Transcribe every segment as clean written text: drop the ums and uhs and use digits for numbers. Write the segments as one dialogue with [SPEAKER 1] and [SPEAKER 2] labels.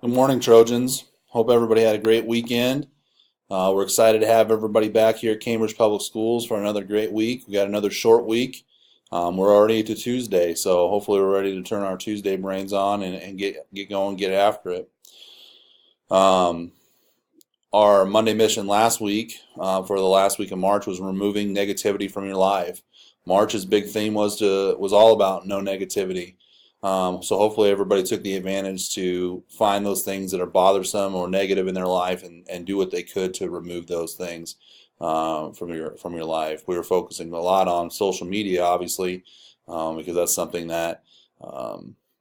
[SPEAKER 1] Good morning, Trojans. Hope everybody had a great weekend. We're excited to have everybody back here at Cambridge Public Schools for another great week. We got another short week. We're already to Tuesday, so hopefully we're ready to turn our Tuesday brains on and get going, get after it. Um, our Monday mission last week, for the last week of March, was removing negativity from your life. March's big theme was all about no negativity. So hopefully everybody took the advantage to find those things that are bothersome or negative in their life and do what they could to remove those things from your life. We were focusing a lot on social media, obviously, because that's something that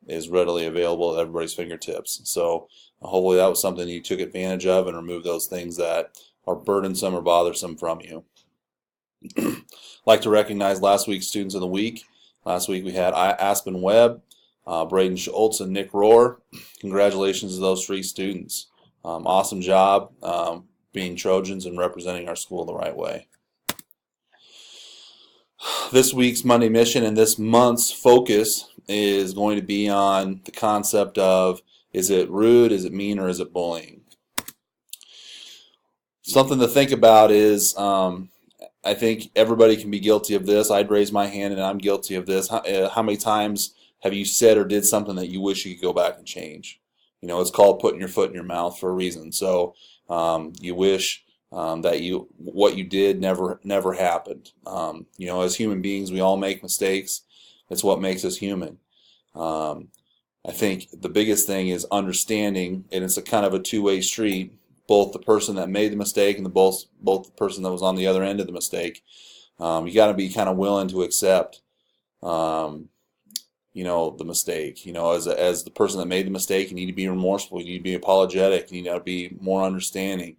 [SPEAKER 1] is readily available at everybody's fingertips. So hopefully that was something you took advantage of and removed those things that are burdensome or bothersome from you. Like to recognize last week's Students of the Week. Last week we had Aspen Webb, Braden Schultz, and Nick Rohr. Congratulations to those three students. Awesome job being Trojans and representing our school the right way. This week's Monday mission and this month's focus is going to be on the concept of, is it rude, is it mean, or is it bullying? Something to think about is, I think everybody can be guilty of this. I'd raise my hand and I'm guilty of this. How many times have you said or did something that you wish you could go back and change? You know, it's called putting your foot in your mouth for a reason. So you wish that what you did never happened. You know, as human beings, we all make mistakes. It's what makes us human. I think the biggest thing is understanding, and it's a kind of a two-way street. Both the person that made the mistake and both the person that was on the other end of the mistake. You got to be kind of willing to accept, you know, the mistake. You know, as the person that made the mistake, you need to be remorseful. You need to be apologetic. You need to be more understanding.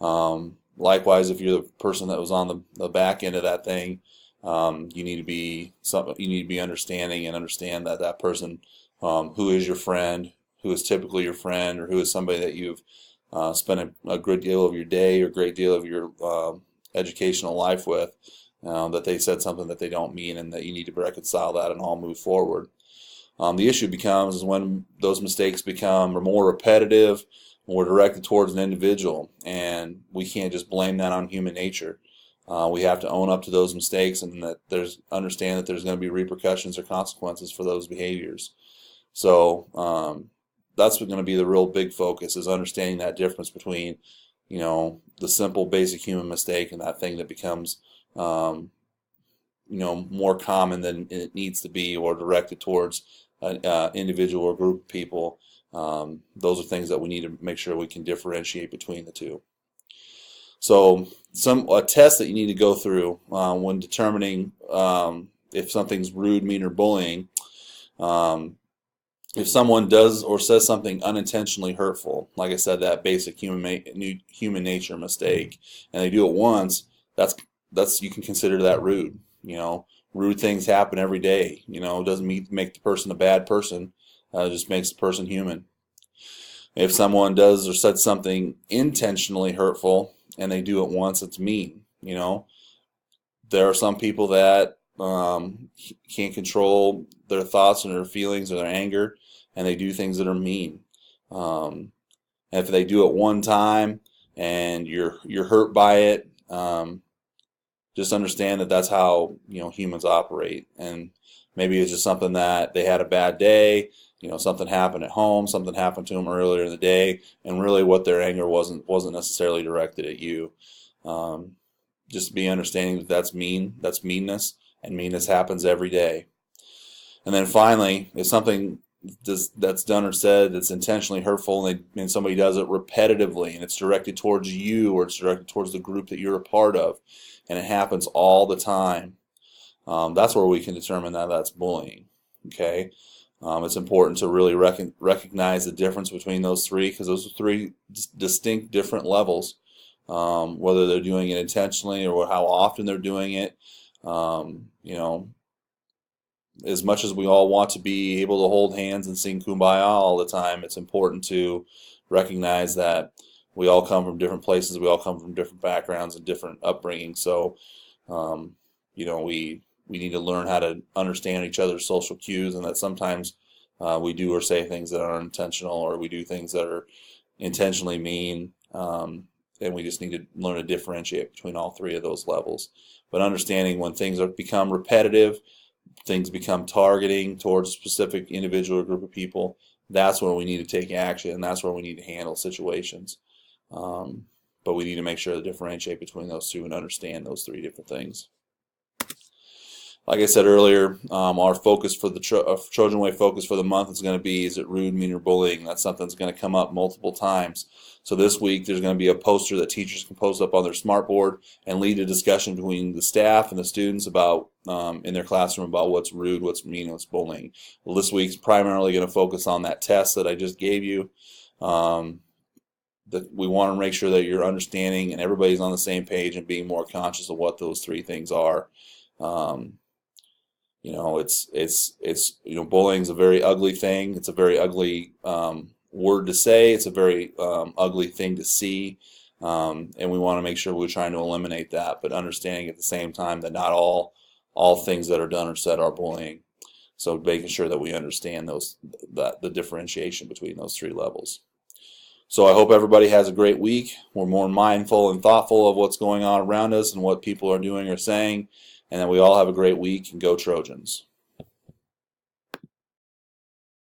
[SPEAKER 1] Likewise, if you're the person that was on the back end of that thing, you need to be understanding and understand that that person who is your friend, who is typically your friend, or who is somebody that you've spent a good deal of your day or a great deal of your educational life with, that they said something that they don't mean, and that you need to reconcile that and all move forward. The issue becomes is when those mistakes become more repetitive or directed towards an individual, and we can't just blame that on human nature. We have to own up to those mistakes, and understand that there's going to be repercussions or consequences for those behaviors. So that's going to be the real big focus, is understanding that difference between, you know, the simple basic human mistake and that thing that becomes, you know, more common than it needs to be, or directed towards an individual or group of people. Those are things that we need to make sure we can differentiate between the two. So a test that you need to go through when determining if something's rude, mean, or bullying. If someone does or says something unintentionally hurtful, like I said, that basic human nature mistake, and they do it once, that's you can consider that rude. You know, rude things happen every day. You know, it doesn't make the person a bad person. It just makes the person human. If someone does or said something intentionally hurtful and they do it once, it's mean. You know, there are some people that can't control their thoughts and their feelings or their anger, and they do things that are mean. And if they do it one time and you're hurt by it, just understand that that's how, you know, humans operate. And maybe it's just something that they had a bad day. You know, something happened at home, something happened to them earlier in the day, and really what their anger wasn't necessarily directed at you. Just be understanding that that's meanness, and meanness happens every day. And then finally, if something that's done or said that's intentionally hurtful, and somebody does it repetitively, and it's directed towards you, or it's directed towards the group that you're a part of, and it happens all the time, that's where we can determine that that's bullying. Okay, it's important to really recognize the difference between those three, because those are three distinct different levels, whether they're doing it intentionally or how often they're doing it. You know, as much as we all want to be able to hold hands and sing Kumbaya all the time, it's important to recognize that we all come from different places, we all come from different backgrounds and different upbringings. So, you know, we need to learn how to understand each other's social cues, and that sometimes we do or say things that are unintentional, or we do things that are intentionally mean, and we just need to learn to differentiate between all three of those levels. But understanding when things become repetitive, things become targeting towards a specific individual or group of people, that's where we need to take action, and that's where we need to handle situations. But we need to make sure to differentiate between those two and understand those three different things. Like I said earlier, our focus for the Trojan Way focus for the month is going to be, is it rude, mean, or bullying? That's something that's going to come up multiple times. So this week there's going to be a poster that teachers can post up on their smartboard and lead a discussion between the staff and the students about in their classroom about what's rude, what's mean, what's bullying. Well, this week's primarily going to focus on that test that I just gave you. That we want to make sure that you're understanding and everybody's on the same page and being more conscious of what those three things are. You know, bullying is a very ugly thing. It's a very ugly word to say. It's a very ugly thing to see, and we want to make sure we're trying to eliminate that, but understanding at the same time that not all things that are done or said are bullying. So making sure that we understand the differentiation between those three levels. So I hope everybody has a great week. We're more mindful and thoughtful of what's going on around us and what people are doing or saying, and that we all have a great week, and go Trojans.